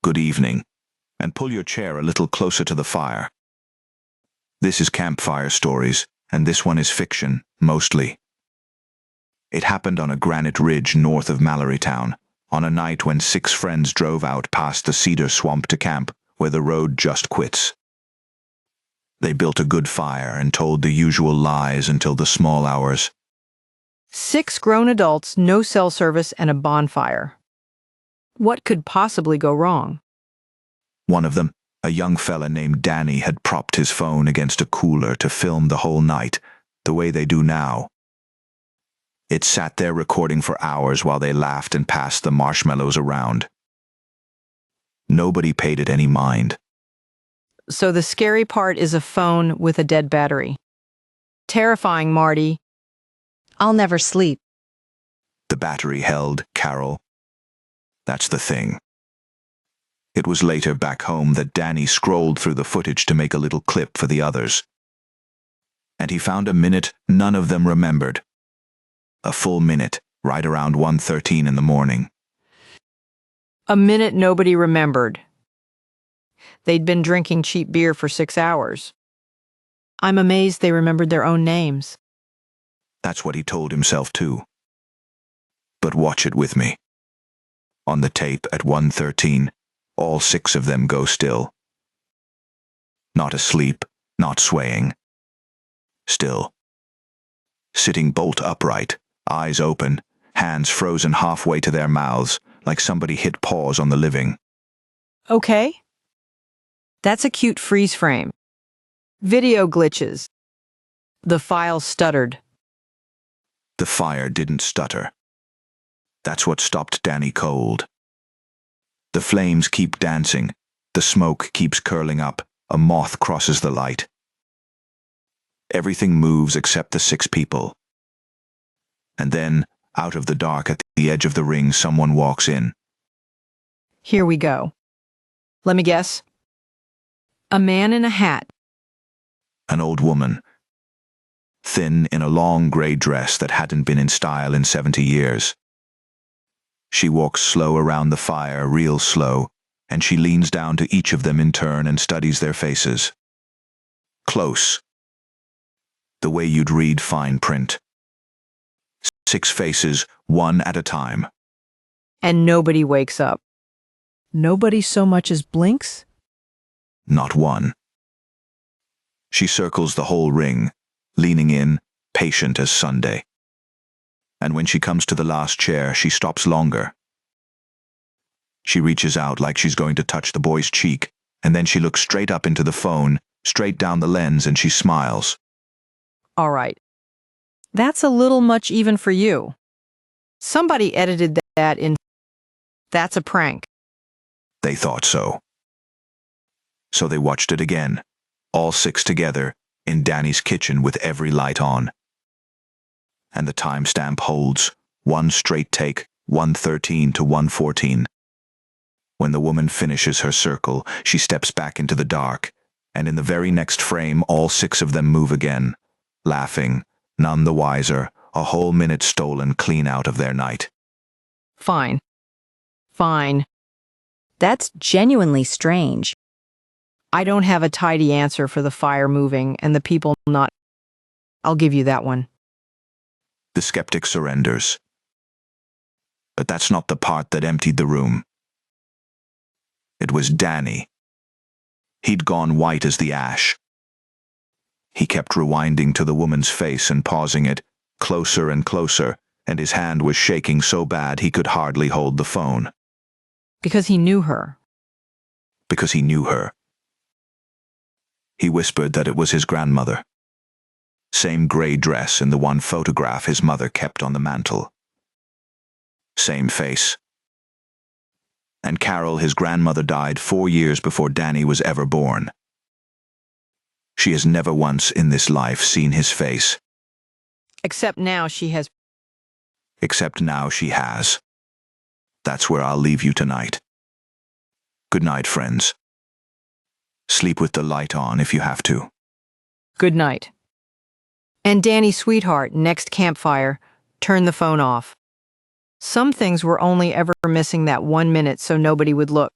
good evening, and pull your chair a little closer to the fire. This is Campfire Stories, and this one is fiction, mostly. It happened on a granite ridge north of Mallorytown, on a night when 6 friends drove out past the cedar swamp to camp, where the road just quits. They built a good fire and told the usual lies until the small hours. 6 grown adults, no cell service, and a bonfire. What could possibly go wrong? One of them, a young fella named Danny, had propped his phone against a cooler to film the whole night, the way they do now. It sat there recording for hours while they laughed and passed the marshmallows around. Nobody paid it any mind. So the scary part is a phone with a dead battery. Terrifying, Marty. I'll never sleep. The battery held, Carol. That's the thing. It was later back home that Danny scrolled through the footage to make a little clip for the others. And he found a minute none of them remembered. A full minute, right around 1:13 in the morning. A minute nobody remembered. They'd been drinking cheap beer for 6 hours. I'm amazed they remembered their own names. That's what he told himself too. But watch it with me. On the tape at 1:13, all 6 of them go still. Not asleep, not swaying. Still. Sitting bolt upright, eyes open, hands frozen halfway to their mouths, like somebody hit pause on the living. Okay. That's a cute freeze frame. Video glitches. The file stuttered. The fire didn't stutter. That's what stopped Danny cold. The flames keep dancing. The smoke keeps curling up. A moth crosses the light. Everything moves except the 6 people. And then, out of the dark at the edge of the ring, someone walks in. Here we go. Let me guess. A man in a hat. An old woman. Thin in a long gray dress that hadn't been in style in 70 years. She walks slow around the fire, real slow, and she leans down to each of them in turn and studies their faces. Close. The way you'd read fine print. 6 faces, one at a time. And nobody wakes up. Nobody so much as blinks? Not one. She circles the whole ring, leaning in, patient as Sunday. And when she comes to the last chair, she stops longer. She reaches out like she's going to touch the boy's cheek, and then she looks straight up into the phone, straight down the lens, and she smiles. All right. That's a little much even for you. Somebody edited that in. That's a prank. They thought so. So they watched it again, all 6 together, in Danny's kitchen with every light on. And the timestamp holds, 1 straight take, 1:13 to 1:14. When the woman finishes her circle, she steps back into the dark, and in the very next frame, all 6 of them move again, laughing, none the wiser, a whole minute stolen clean out of their night. Fine. Fine. That's genuinely strange. I don't have a tidy answer for the fire moving and the people not. I'll give you that one. The skeptic surrenders. But that's not the part that emptied the room. It was Danny. He'd gone white as the ash. He kept rewinding to the woman's face and pausing it, closer and closer, and his hand was shaking so bad he could hardly hold the phone. Because he knew her. Because he knew her. He whispered that it was his grandmother. Same gray dress in the one photograph his mother kept on the mantel. Same face. And Carol, his grandmother, died 4 years before Danny was ever born. She has never once in this life seen his face. Except now she has. Except now she has. That's where I'll leave you tonight. Good night, friends. Sleep with the light on if you have to. Good night. And Danny, sweetheart, next campfire, turn the phone off. Some things were only ever missing that 1 minute so nobody would look.